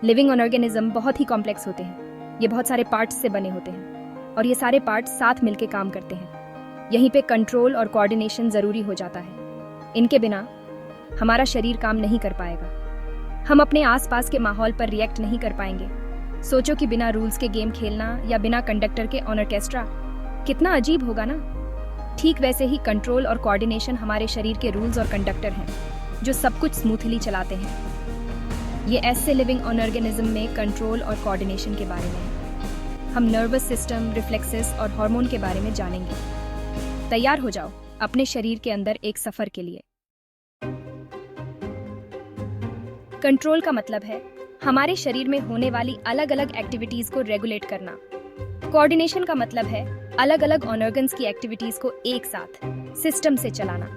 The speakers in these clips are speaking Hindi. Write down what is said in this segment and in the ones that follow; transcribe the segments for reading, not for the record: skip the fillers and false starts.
लिविंग ऑर्गेनिज्म बहुत ही कॉम्प्लेक्स होते हैं। ये बहुत सारे पार्ट्स से बने होते हैं और ये सारे पार्ट्स साथ मिलकर काम करते हैं। यहीं पे कंट्रोल और कोऑर्डिनेशन ज़रूरी हो जाता है। इनके बिना हमारा शरीर काम नहीं कर पाएगा। हम अपने आसपास के माहौल पर रिएक्ट नहीं कर पाएंगे। सोचो कि बिना रूल्स के गेम खेलना या बिना कंडक्टर के ऑर्केस्ट्रा, कितना अजीब होगा ना। ठीक वैसे ही कंट्रोल और कोऑर्डिनेशन हमारे शरीर के रूल्स और कंडक्टर हैं जो सब कुछ स्मूथली चलाते हैं। ये ऐसे लिविंग ऑर्गेनिज्म में कंट्रोल और कोऑर्डिनेशन के बारे में है। हम नर्वस सिस्टम, रिफ्लेक्सेस और हार्मोन के बारे में जानेंगे। तैयार हो जाओ अपने शरीर के अंदर एक सफर के लिए। कंट्रोल का मतलब है हमारे शरीर में होने वाली अलग अलग एक्टिविटीज को रेगुलेट करना। कोऑर्डिनेशन का मतलब है अलग अलग ऑर्गन्स की एक्टिविटीज को एक साथ सिस्टम से चलाना।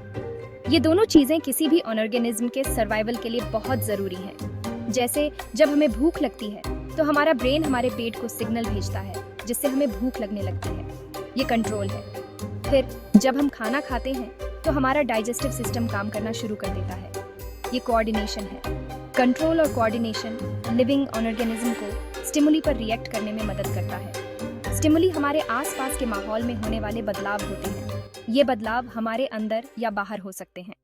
ये दोनों चीजें किसी भी ऑर्गेनिज्म के सर्वाइवल के लिए बहुत जरूरी हैं। जैसे जब हमें भूख लगती है तो हमारा ब्रेन हमारे पेट को सिग्नल भेजता है जिससे हमें भूख लगने लगती है। ये कंट्रोल है। फिर जब हम खाना खाते हैं तो हमारा डाइजेस्टिव सिस्टम काम करना शुरू कर देता है। ये कोऑर्डिनेशन है। कंट्रोल और कोऑर्डिनेशन लिविंग ऑर्गेनिज्म को स्टिमुली पर रिएक्ट करने में मदद करता है। स्टिमुली हमारे आसपास के माहौल में होने वाले बदलाव होते हैं। ये बदलाव हमारे अंदर या बाहर हो सकते हैं।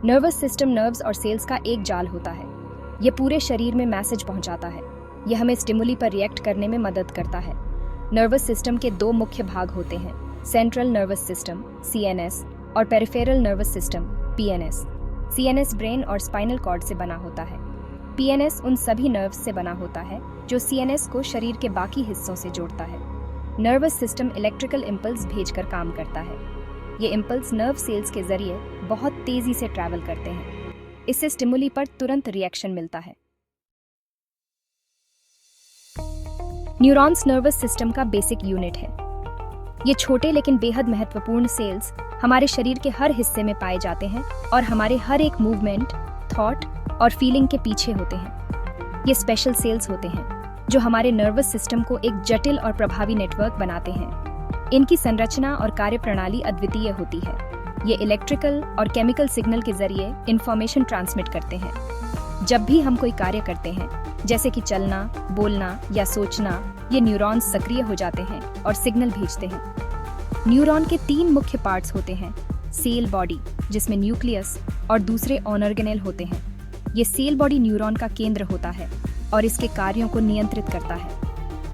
नर्वस सिस्टम नर्व्स और सेल्स का एक जाल होता है। ये पूरे शरीर में मैसेज पहुंचाता है। ये हमें स्टिमुली पर रिएक्ट करने में मदद करता है। नर्वस सिस्टम के दो मुख्य भाग होते हैं, सेंट्रल नर्वस सिस्टम (CNS) और peripheral nervous system (PNS). CNS brain और स्पाइनल कॉर्ड से बना होता है। PNS उन सभी नर्व्स से बना होता है जो CNS को शरीर के बाकी हिस्सों से जोड़ता है। नर्वस सिस्टम इलेक्ट्रिकल इम्पल्स भेजकर काम करता है। ये इम्पल्स नर्व सेल्स के जरिए बहुत तेजी से ट्रैवल करते हैं। इससे स्टिमुली पर तुरंत रिएक्शन मिलता है। न्यूरॉन्स नर्वस सिस्टम का बेसिक यूनिट है। ये छोटे लेकिन बेहद महत्वपूर्ण सेल्स हमारे शरीर के हर हिस्से में पाए जाते हैं और हमारे हर एक मूवमेंट, थॉट और फीलिंग के पीछे होते हैं। ये स्पेशल सेल्स होते हैं जो हमारे नर्वस सिस्टम को एक जटिल और प्रभावी नेटवर्क बनाते हैं। इनकी संरचना और कार्यप्रणाली अद्वितीय होती है। ये इलेक्ट्रिकल और केमिकल सिग्नल के जरिए इंफॉर्मेशन ट्रांसमिट करते हैं। जब भी हम कोई कार्य करते हैं, जैसे कि चलना, बोलना या सोचना, ये न्यूरॉन्स सक्रिय हो जाते हैं और सिग्नल भेजते हैं। न्यूरॉन के 3 मुख्य पार्ट्स होते हैं, सेल बॉडी जिसमें न्यूक्लियस और दूसरे ऑर्गेनेल होते हैं। ये सेल बॉडी न्यूरॉन का केंद्र होता है और इसके कार्यों को नियंत्रित करता है।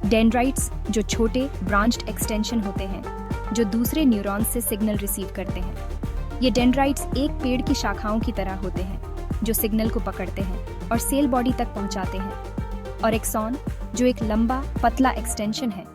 डेंड्राइट्स जो छोटे ब्रांच्ड एक्सटेंशन होते हैं जो दूसरे न्यूरॉन्स से सिग्नल रिसीव करते हैं। ये डेंड्राइट्स एक पेड़ की शाखाओं की तरह होते हैं जो सिग्नल को पकड़ते हैं और सेल बॉडी तक पहुंचाते हैं। और एक्सॉन जो एक लंबा पतला एक्सटेंशन है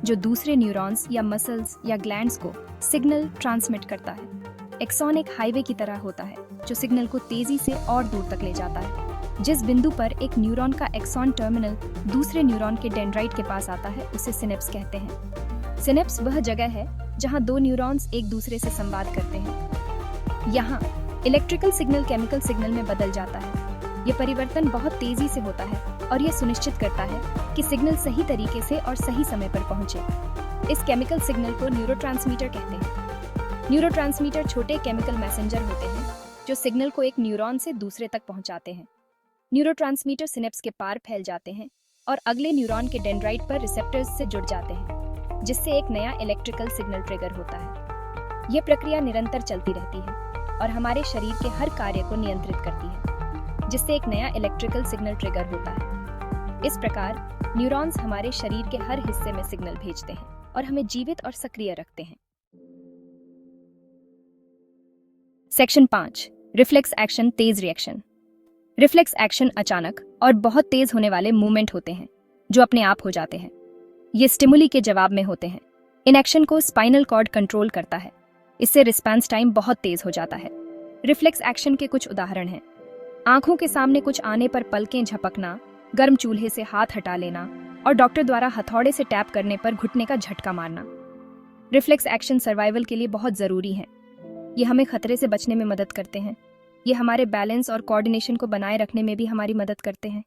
जो दूसरे न्यूरॉन्स या मसल्स या ग्लैंड्स को सिग्नल ट्रांसमिट करता है। एक्सॉन एक हाईवे की तरह होता है जो सिग्नल को तेजी से और दूर तक ले जाता है। जिस बिंदु पर एक न्यूरॉन का एक्सॉन टर्मिनल दूसरे न्यूरॉन के डेंड्राइट के पास आता है उसे सिनेप्स कहते हैं। सिनेप्स वह जगह है जहां दो न्यूरॉन्स एक दूसरे से संवाद करते हैं। यहाँ इलेक्ट्रिकल सिग्नल केमिकल सिग्नल में बदल जाता है। ये परिवर्तन बहुत तेजी से होता है और यह सुनिश्चित करता है कि सिग्नल सही तरीके से और सही समय पर पहुंचे। इस केमिकल सिग्नल को न्यूरोट्रांसमीटर कहते हैं। न्यूरोट्रांसमीटर छोटे केमिकल मैसेंजर होते हैं जो सिग्नल को एक न्यूरॉन से दूसरे तक पहुंचाते हैं। न्यूरोट्रांसमीटर सिनेप्स के पार फैल जाते हैं और अगले न्यूरॉन के डेंड्राइट पर रिसेप्टर्स से जुड़ जाते हैं, जिससे एक नया इलेक्ट्रिकल सिग्नल ट्रिगर होता है। यह प्रक्रिया निरंतर चलती रहती है और हमारे शरीर के हर कार्य को नियंत्रित करती है, जिससे एक नया इलेक्ट्रिकल सिग्नल ट्रिगर होता है। इस प्रकार न्यूरॉन्स हमारे शरीर के हर हिस्से में सिग्नल भेजते हैं और हमें जीवित और सक्रिय रखते हैं। सेक्शन 5, रिफ्लेक्स एक्शन, तेज रिएक्शन। रिफ्लेक्स एक्शन अचानक और बहुत तेज होने वाले मूवमेंट होते हैं जो अपने आप हो जाते हैं। ये स्टिमुली के जवाब में होते हैं। इन एक्शन को स्पाइनल कॉर्ड कंट्रोल करता है। इससे रिस्पांस टाइम बहुत तेज हो जाता है। रिफ्लेक्स एक्शन के कुछ उदाहरण हैं: आंखों के सामने कुछ आने पर पलकें झपकना, गर्म चूल्हे से हाथ हटा लेना और डॉक्टर द्वारा हथौड़े से टैप करने पर घुटने का झटका मारना। रिफ्लेक्स एक्शन सर्वाइवल के लिए बहुत जरूरी हैं। ये हमें खतरे से बचने में मदद करते हैं। ये हमारे बैलेंस और कोऑर्डिनेशन को बनाए रखने में भी हमारी मदद करते हैं।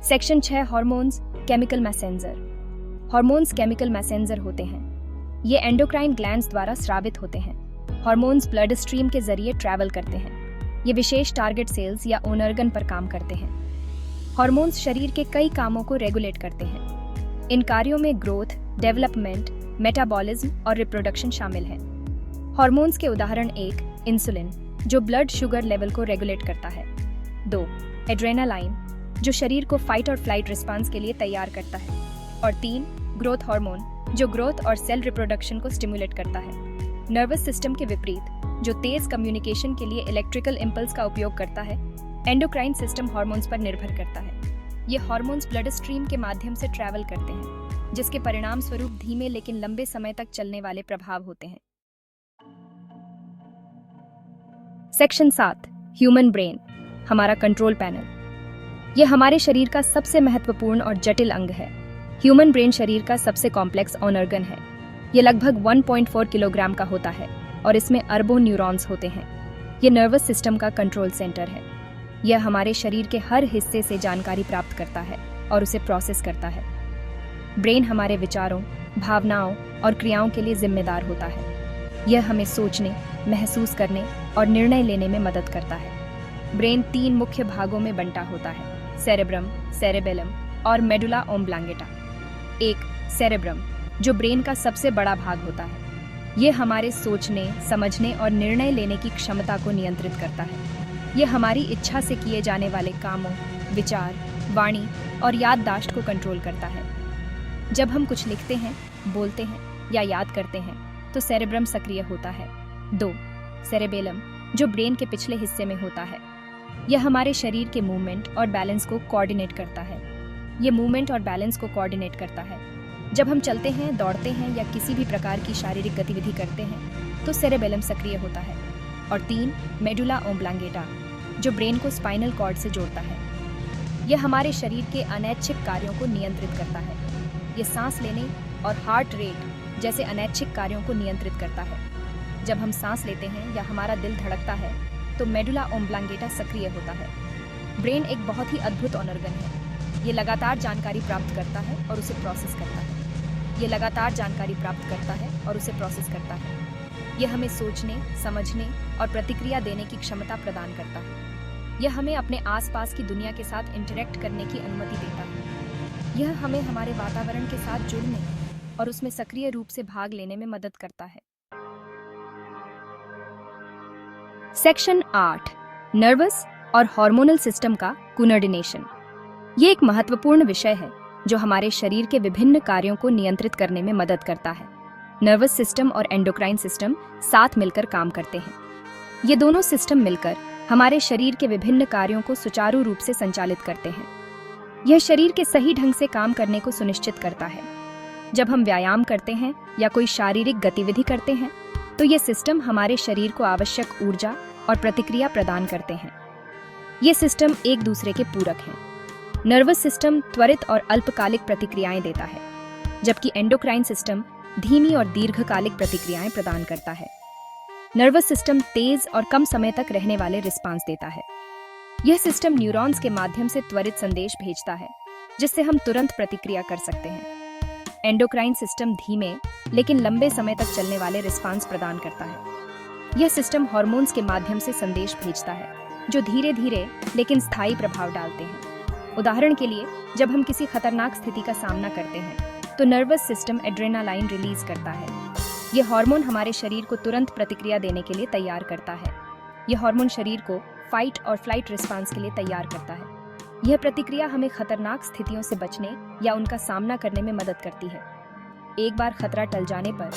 Section 6, hormones, chemical messenger. Hormones chemical messenger होते हैं। ये एंडोक्राइन ग्लैंड्स द्वारा स्रावित होते हैं। हार्मोन्स ब्लड स्ट्रीम के जरिए ट्रैवल करते हैं। ये विशेष टारगेट सेल्स या ओनर्गन पर काम करते हैं। हार्मोन्स शरीर के कई कामों को रेगुलेट करते हैं। इन कार्यों में ग्रोथ, डेवलपमेंट, मेटाबॉलिज्म और रिप्रोडक्शन शामिल हैं। हार्मोन्स के उदाहरण 1 इंसुलिन, जो ब्लड शुगर लेवल को रेगुलेट करता है। 2 एड्रेनालाइन, जो शरीर को फाइट और फ्लाइट रिस्पांस के लिए तैयार करता है। और 3 ग्रोथ हार्मोन, जो ग्रोथ और सेल रिप्रोडक्शन को स्टिमुलेट करता है। नर्वस सिस्टम के विपरीत, जो तेज कम्युनिकेशन के लिए इलेक्ट्रिकल इंपल्स का उपयोग करता है, एंडोक्राइन सिस्टम हार्मोन्स पर निर्भर करता है। ये हार्मोन्स ब्लड स्ट्रीम के माध्यम से ट्रैवल करते हैं, जिसके परिणाम स्वरूप धीमे लेकिन लंबे समय तक चलने वाले प्रभाव होते हैं। सेक्शन 7 ह्यूमन ब्रेन, हमारा कंट्रोल पैनल। यह हमारे शरीर का सबसे महत्वपूर्ण और जटिल अंग है। ह्यूमन ब्रेन शरीर का सबसे कॉम्प्लेक्स ऑर्गन है। यह लगभग 1.4 किलोग्राम का होता है और इसमें अरबों न्यूरॉन्स होते हैं। यह नर्वस सिस्टम का कंट्रोल सेंटर है। यह हमारे शरीर के हर हिस्से से जानकारी प्राप्त करता है और उसे प्रोसेस करता है। ब्रेन हमारे विचारों, भावनाओं और क्रियाओं के लिए जिम्मेदार होता है। यह हमें सोचने, महसूस करने और निर्णय लेने में मदद करता है। ब्रेन 3 मुख्य भागों में बंटा होता है: सेरेब्रम, सेरेबेलम और मेडुला ओब्लांगेटा। 1 सेरेब्रम, जो ब्रेन का सबसे बड़ा भाग होता है। यह हमारे सोचने, समझने और निर्णय लेने की क्षमता को नियंत्रित करता है। यह हमारी इच्छा से किए जाने वाले कामों, विचार, वाणी और याददाश्त को कंट्रोल करता है। जब हम कुछ लिखते हैं, बोलते हैं या याद करते हैं, तो सेरेब्रम सक्रिय होता है। 2 सेरेबेलम, जो ब्रेन के पिछले हिस्से में होता है। यह हमारे शरीर के मूवमेंट और बैलेंस को कोऑर्डिनेट करता है। यह मूवमेंट और बैलेंस को कोऑर्डिनेट करता है। जब हम चलते हैं, दौड़ते हैं या किसी भी प्रकार की शारीरिक गतिविधि करते हैं, तो सेरेबेलम सक्रिय होता है। और 3 मेडुला ओब्लांगेटा, जो ब्रेन को स्पाइनल कॉर्ड से जोड़ता है। यह हमारे शरीर के अनैच्छिक कार्यों को नियंत्रित करता है। यह सांस लेने और हार्ट रेट जैसे अनैच्छिक कार्यों को नियंत्रित करता है। जब हम सांस लेते हैं या हमारा दिल धड़कता है, तो मेडुला ओब्लांगेटा सक्रिय होता है। ब्रेन एक बहुत ही अद्भुत ऑर्गन है। ये लगातार जानकारी प्राप्त करता है और उसे प्रोसेस करता है। ये लगातार जानकारी प्राप्त करता है और उसे प्रोसेस करता है। यह हमें सोचने, समझने और प्रतिक्रिया देने की क्षमता प्रदान करता है। यह हमें अपने आसपास की दुनिया के साथ इंटरेक्ट करने की अनुमति देता है। यह हमें हमारे वातावरण के साथ जुड़ने और उसमें सक्रिय रूप से भाग लेने में मदद करता है। सेक्शन 8 नर्वस और हार्मोनल सिस्टम का कोऑर्डिनेशन। ये एक महत्वपूर्ण विषय है जो हमारे शरीर के विभिन्न कार्यों को नियंत्रित करने में मदद करता है। नर्वस सिस्टम और एंडोक्राइन सिस्टम साथ मिलकर काम करते हैं। ये दोनों सिस्टम मिलकर हमारे शरीर के विभिन्न कार्यों को सुचारू रूप से संचालित करते हैं। यह शरीर के सही ढंग से काम करने को सुनिश्चित करता है। जब हम व्यायाम करते हैं या कोई शारीरिक गतिविधि करते हैं, तो ये सिस्टम हमारे शरीर को आवश्यक ऊर्जा और प्रतिक्रिया प्रदान करते हैं। ये सिस्टम एक दूसरे के पूरक हैं। नर्वस सिस्टम त्वरित और अल्पकालिक प्रतिक्रियाएं देता है, जबकि एंडोक्राइन सिस्टम धीमी और दीर्घकालिक प्रतिक्रियाएं प्रदान करता है। नर्वस सिस्टम तेज और कम समय तक रहने वाले रिस्पांस देता है। यह सिस्टम न्यूरॉन्स के माध्यम से त्वरित संदेश भेजता है, जिससे हम तुरंत प्रतिक्रिया कर सकते हैं। एंडोक्राइन सिस्टम धीमे लेकिन लंबे समय तक चलने वाले रिस्पांस प्रदान करता है। यह सिस्टम हार्मोन्स के माध्यम से संदेश भेजता है, जो धीरे धीरे लेकिन स्थायी प्रभाव डालते हैं। उदाहरण के लिए, जब हम किसी खतरनाक स्थिति का सामना करते हैं, तो नर्वस सिस्टम एड्रेनालाइन रिलीज करता है। यह हार्मोन हमारे शरीर को तुरंत प्रतिक्रिया देने के लिए तैयार करता है। यह हार्मोन शरीर को फाइट और फ्लाइट रिस्पांस के लिए तैयार करता है। यह प्रतिक्रिया हमें खतरनाक स्थितियों से बचने या उनका सामना करने में मदद करती है। एक बार खतरा टल जाने पर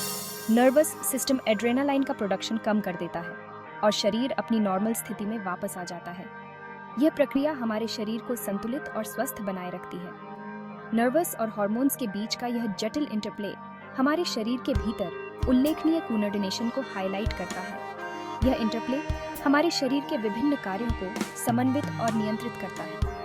नर्वस सिस्टम एड्रेनालाइन का प्रोडक्शन कम कर देता है और शरीर अपनी नॉर्मल स्थिति में वापस आ जाता है। यह प्रक्रिया हमारे शरीर को संतुलित और स्वस्थ बनाए रखती है। नर्वस और हार्मोन्स के बीच का यह जटिल इंटरप्ले हमारे शरीर के भीतर उल्लेखनीय कोऑर्डिनेशन को हाईलाइट करता है। यह इंटरप्ले हमारे शरीर के विभिन्न कार्यों को समन्वित और नियंत्रित करता है।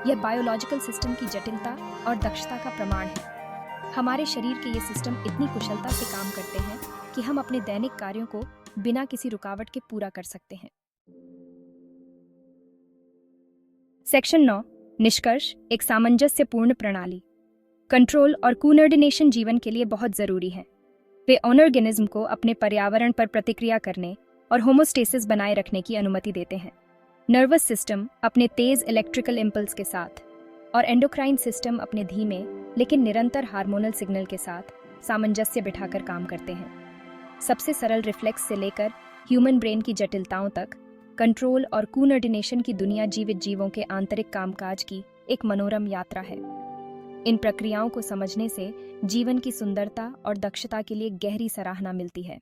यह बायोलॉजिकल सिस्टम की जटिलता और दक्षता का प्रमाण है। हमारे शरीर के ये सिस्टम इतनी कुशलता से काम करते हैं कि हम अपने दैनिक कार्यों को बिना किसी रुकावट के पूरा कर सकते हैं। सेक्शन 9 निष्कर्ष, एक सामंजस्यपूर्ण प्रणाली। कंट्रोल और कोऑर्डिनेशन जीवन के लिए बहुत जरूरी है। वे ऑर्गेनिज्म को अपने पर्यावरण पर प्रतिक्रिया करने और होमोस्टेसिस बनाए रखने की अनुमति देते हैं। नर्वस सिस्टम अपने तेज इलेक्ट्रिकल इम्पल्स के साथ और एंडोक्राइन सिस्टम अपने धीमे लेकिन निरंतर हार्मोनल सिग्नल के साथ सामंजस्य बिठाकर काम करते हैं। सबसे सरल रिफ्लेक्स से लेकर ह्यूमन ब्रेन की जटिलताओं तक कंट्रोल और कोऑर्डिनेशन की दुनिया जीवित जीवों के आंतरिक कामकाज की एक मनोरम यात्रा है। इन प्रक्रियाओं को समझने से जीवन की सुंदरता और दक्षता के लिए गहरी सराहना मिलती है।